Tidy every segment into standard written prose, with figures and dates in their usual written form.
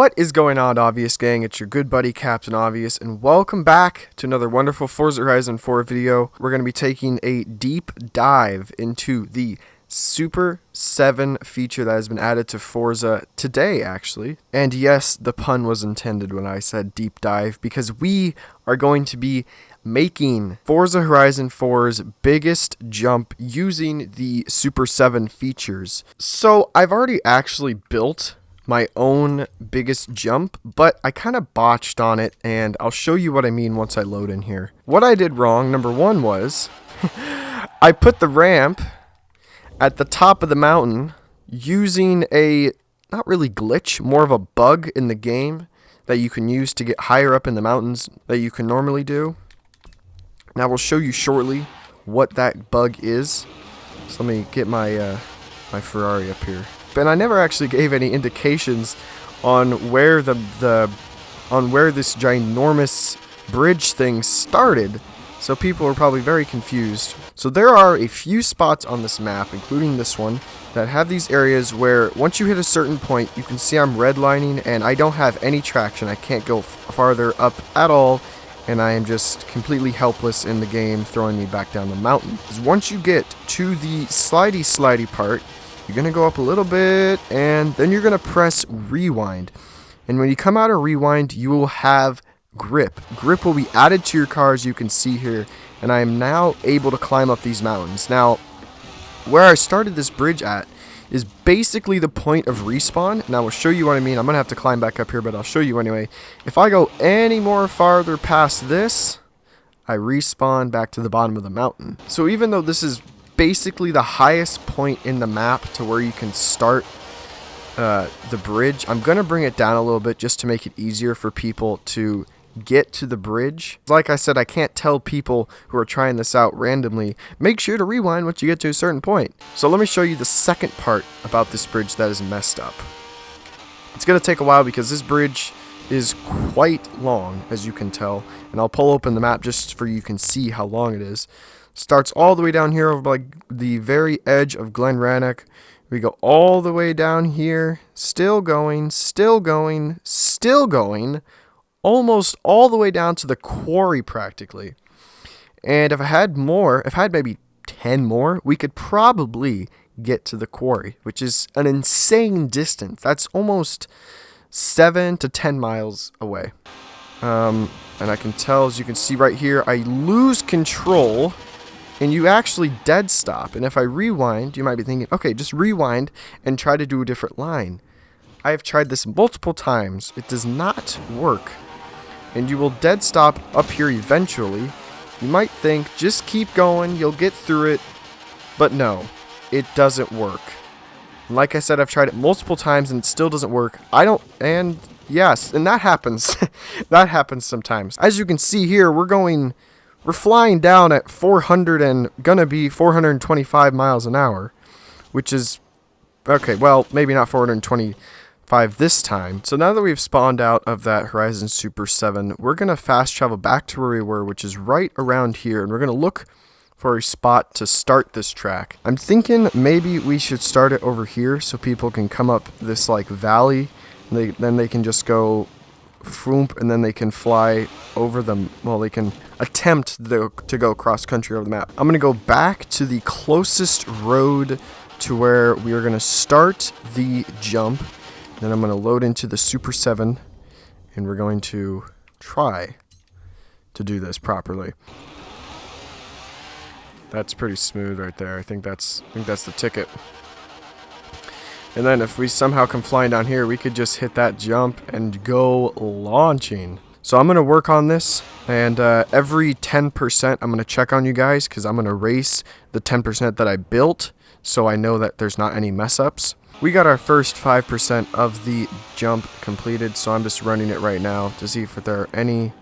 What is going on, Obvious Gang? It's your good buddy CaptainObvious, and welcome back to another wonderful Forza Horizon 4 video. We're going to be taking a deep dive into the Super 7 feature that has been added to Forza today, actually. And yes, the pun was intended when I said deep dive, because we are going to be making Forza Horizon 4's biggest jump using the Super 7 features. So I've already actually built my own biggest jump, but I kind of botched on it, and I'll show you what I mean once I load in here. What I did wrong, number one, was I put the ramp at the top of the mountain using a, not really glitch, more of a bug in the game that you can use to get higher up in the mountains that you can normally do. Now we'll show you shortly what that bug is. So let me get my my Ferrari up here. And I never actually gave any indications on where this ginormous bridge thing started, so people are probably very confused. So there are a few spots on this map, including this one, that have these areas where once you hit a certain point, you can see I'm redlining and I don't have any traction. I can't go farther up at all, and I am just completely helpless in the game, throwing me back down the mountain. Because once you get to the slidey part, you're going to go up a little bit, and then you're going to press rewind. And when you come out of rewind, you will have grip. Grip will be added to your car, as you can see here, and I am now able to climb up these mountains. Now, where I started this bridge at is basically the point of respawn, and I will show you what I mean. I'm going to have to climb back up here, but I'll show you anyway. If I go any more farther past this, I respawn back to the bottom of the mountain. So even though this is basically the highest point in the map to where you can start the bridge, I'm going to bring it down a little bit just to make it easier for people to get to the bridge. Like I said, I can't tell people who are trying this out randomly, make sure to rewind once you get to a certain point. So let me show you the second part about this bridge that is messed up. It's going to take a while because this bridge is quite long, as you can tell, and I'll pull open the map just for you can see how long it is. Starts all the way down here over like the very edge of Glen Rannoch. We go all the way down here, still going, almost all the way down to the quarry practically. And if I had maybe 10 more, we could probably get to the quarry, which is an insane distance. That's almost 7 to 10 miles away. And I can tell, as you can see right here, I lose control, and you actually dead stop. And if I rewind, you might be thinking, okay, just rewind and try to do a different line. I have tried this multiple times. It does not work. And you will dead stop up here eventually. You might think, just keep going, you'll get through it. But no, it doesn't work. Like I said, I've tried it multiple times and it still doesn't work. Yes, and that happens. That happens sometimes. As you can see here, we're flying down at 400 and gonna be 425 miles an hour, which is, okay, well, maybe not 425 this time. So now that we've spawned out of that Horizon Super 7, we're gonna fast travel back to where we were, which is right around here, and we're gonna look for a spot to start this track. I'm thinking maybe we should start it over here so people can come up this like valley, and then they can just go foomp, and then they can fly over them. Well, they can attempt to go cross country over the map. I'm going to go back to the closest road to where we are going to start the jump. Then I'm going to load into the Super 7, and we're going to try to do this properly. That's pretty smooth right there. I think that's the ticket. And then if we somehow come flying down here, we could just hit that jump and go launching. So I'm going to work on this, and every 10% I'm going to check on you guys, because I'm going to race the 10% that I built so I know that there's not any mess ups. We got our first 5% of the jump completed, so I'm just running it right now to see if there are any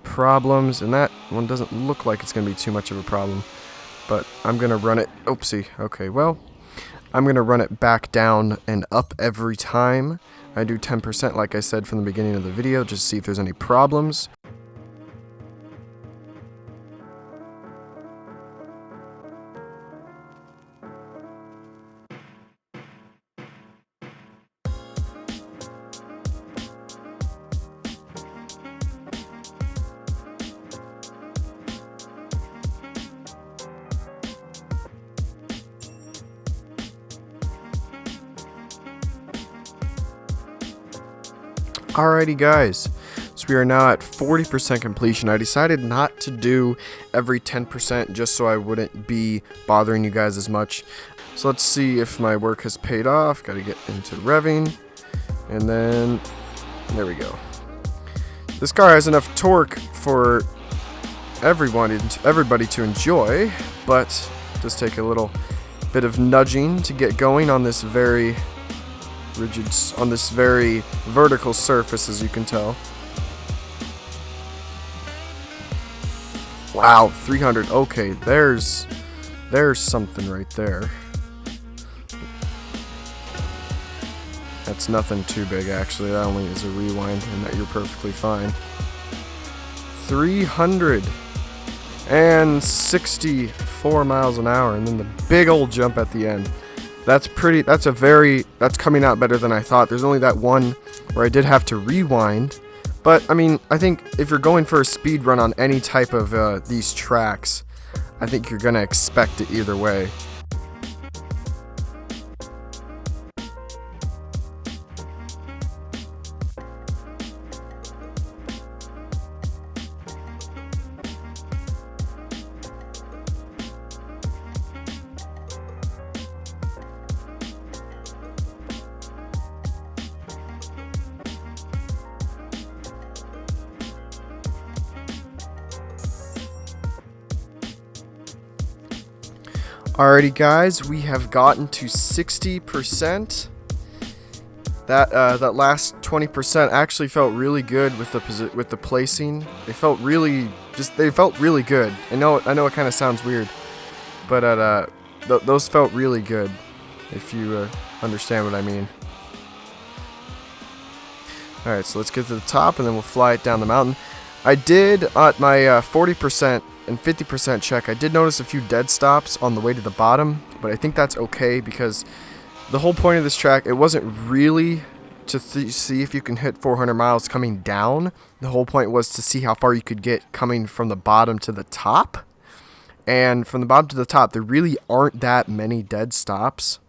problems, and that one doesn't look like it's going to be too much of a problem, but I'm going to run it. Oopsie. Okay, well, I'm going to run it back down and up every time I do 10%, like I said from the beginning of the video, just to see if there's any problems. Alrighty guys, so we are now at 40% completion. I decided not to do every 10% just so I wouldn't be bothering you guys as much. So let's see if my work has paid off. Gotta get into revving, and then there we go. This car has enough torque for everybody to enjoy, but just take a little bit of nudging to get going on this very vertical surface, as you can tell. Wow, 300. Okay, there's something right there. That's nothing too big, actually. That only is a rewind, and that you're perfectly fine. 364 miles an hour, and then the big old jump at the end. That's coming out better than I thought. There's only that one where I did have to rewind, but I mean, I think if you're going for a speed run on any type of these tracks, I think you're gonna expect it either way. Alrighty guys, we have gotten to 60%. That last 20% actually felt really good with the placing. They felt really good. I know it kind of sounds weird, but those felt really good, if you understand what I mean. Alright, so let's get to the top and then we'll fly it down the mountain. I did, at my 40% and 50% check, I did notice a few dead stops on the way to the bottom, but I think that's okay because the whole point of this track, it wasn't really to see if you can hit 400 miles coming down. The whole point was to see how far you could get coming from the bottom to the top. And from the bottom to the top, there really aren't that many dead stops.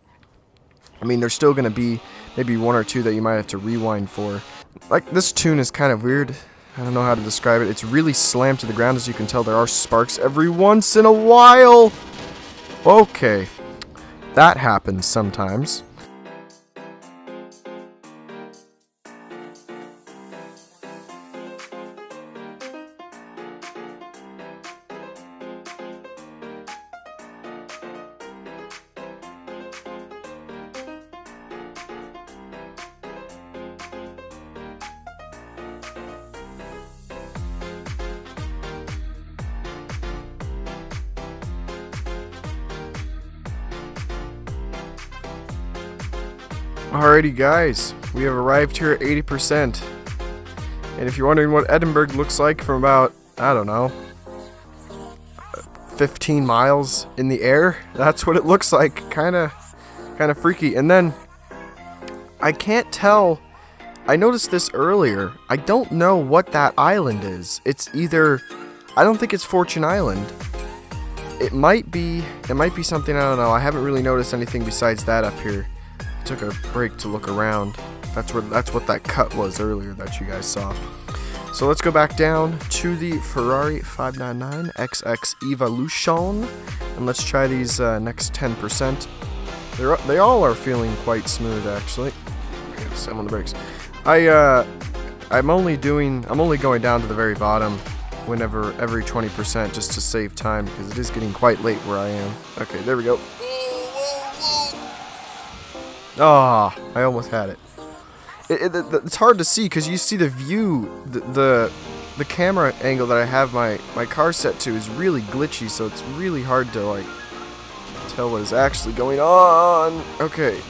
I mean, there's still going to be maybe one or two that you might have to rewind for. Like, this tune is kind of weird. I don't know how to describe it. It's really slammed to the ground. As you can tell, there are sparks every once in a while. Okay. That happens sometimes. Alrighty guys, we have arrived here at 80%. And if you're wondering what Edinburgh looks like from about, I don't know, 15 miles in the air, that's what it looks like. Kinda freaky. And then, I can't tell, I noticed this earlier, I don't know what that island is. It's either, I don't think it's Fortune Island. It might be something, I don't know. I haven't really noticed anything besides that up here. Took a break to look around. That's what that cut was earlier that you guys saw. So let's go back down to the Ferrari 599 XX Evolution, and let's try these next 10%. They all are feeling quite smooth, actually. I'm on the brakes. I'm only going down to the very bottom whenever every 20% just to save time because it is getting quite late where I am. Okay, there we go. Ah, oh, I almost had it. It's hard to see because you see the view, the camera angle that I have my car set to is really glitchy, so it's really hard to like tell what is actually going on. Okay,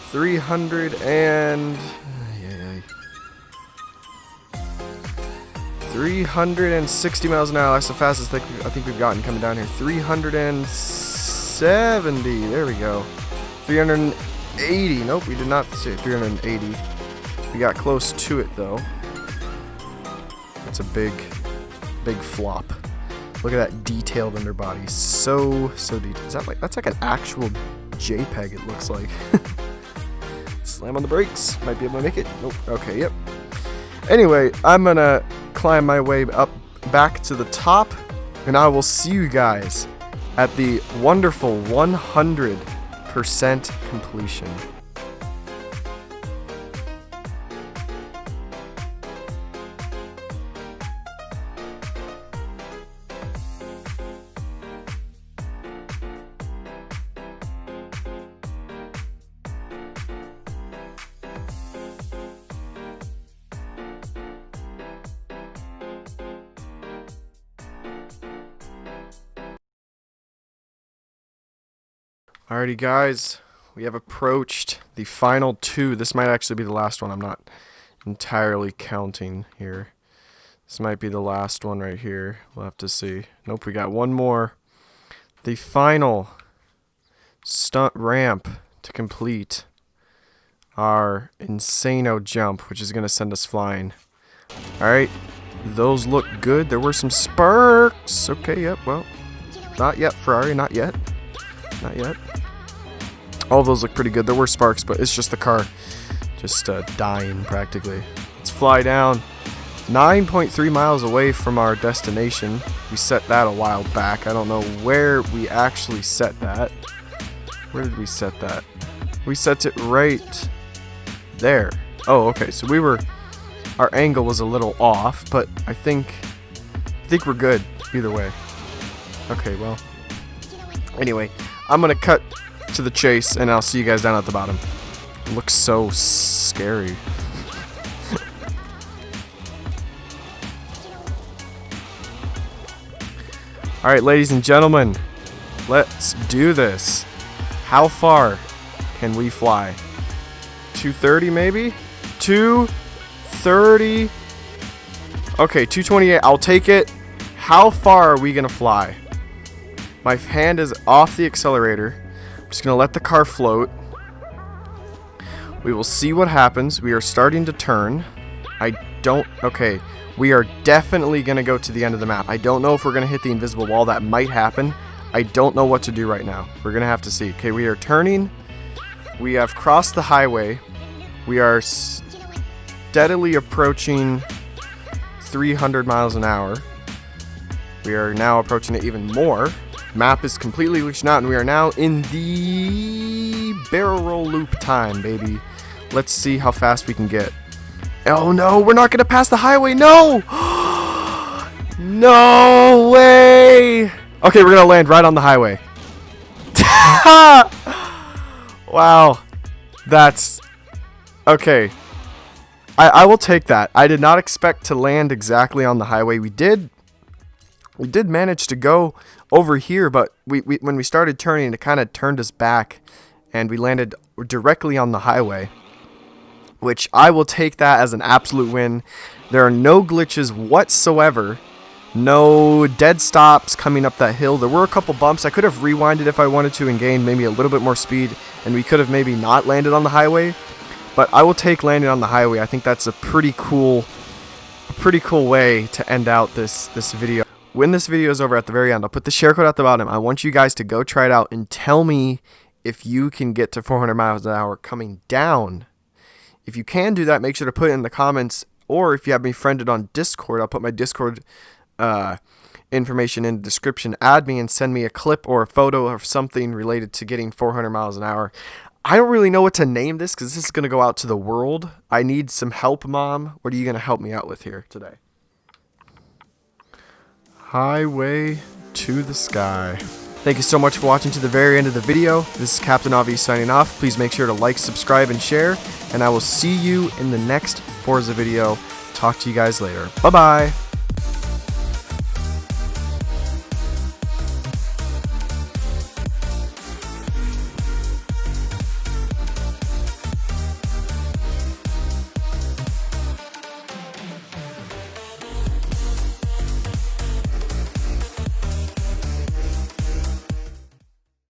360 miles an hour. That's the fastest I think we've gotten coming down here. 370. There we go. 380. Nope, we did not say 380. We got close to it though. That's a big flop. Look at that detailed underbody. So detailed. That's like an actual JPEG. It looks like. Slam on the brakes. Might be able to make it. Nope. Okay, yep. Anyway, I'm gonna climb my way up back to the top, and I will see you guys at the wonderful 100% completion. Alrighty guys, we have approached the final 2. This might actually be the last one. I'm not entirely counting here. This might be the last one right here. We'll have to see. Nope, we got one more. The final stunt ramp to complete our Insano jump, which is going to send us flying. Alright, those look good. There were some sparks. Okay, yep, well, not yet, Ferrari, not yet. Not yet. All those look pretty good. There were sparks, but it's just the car just dying practically. Let's fly down. 9.3 miles away from our destination. We set that a while back. I don't know where we actually set that. Where did we set that? We set it right there. Oh, okay. So our angle was a little off, but I think we're good either way. Okay, well. Anyway, I'm gonna cut to the chase, and I'll see you guys down at the bottom. It looks so scary. Alright, ladies and gentlemen, let's do this. How far can we fly? 230 maybe? 230. Okay, 228. I'll take it. How far are we gonna fly? My hand is off the accelerator. I'm just going to let the car float. We will see what happens. We are starting to turn. Okay, we are definitely going to go to the end of the map. I don't know if we're going to hit the invisible wall. That might happen. I don't know what to do right now. We're going to have to see. Okay, we are turning. We have crossed the highway. We are steadily approaching 300 miles an hour. We are now approaching it even more. Map is completely glitched out, and we are now in the barrel roll loop time, baby. Let's see how fast we can get. Oh no, we're not gonna pass the highway. No! No way! Okay, we're gonna land right on the highway. Wow. That's okay. I will take that. I did not expect to land exactly on the highway. We did manage to go over here, but when we started turning, it kind of turned us back, and we landed directly on the highway, which I will take that as an absolute win. There are no glitches whatsoever, no dead stops coming up that hill. There were a couple bumps. I could have rewinded if I wanted to and gained maybe a little bit more speed, and we could have maybe not landed on the highway, but I will take landing on the highway. I think that's a pretty cool way to end out this video. When this video is over at the very end, I'll put the share code at the bottom. I want you guys to go try it out and tell me if you can get to 400 miles an hour coming down. If you can do that, make sure to put it in the comments, or if you have me friended on Discord, I'll put my Discord information in the description. Add me and send me a clip or a photo of something related to getting 400 miles an hour. I don't really know what to name this because this is going to go out to the world. I need some help, Mom. What are you going to help me out with here today? Highway to the sky. Thank you so much for watching to the very end of the video. This is Captain Obvious signing off. Please make sure to like, subscribe, and share. And I will see you in the next Forza video. Talk to you guys later. Bye-bye.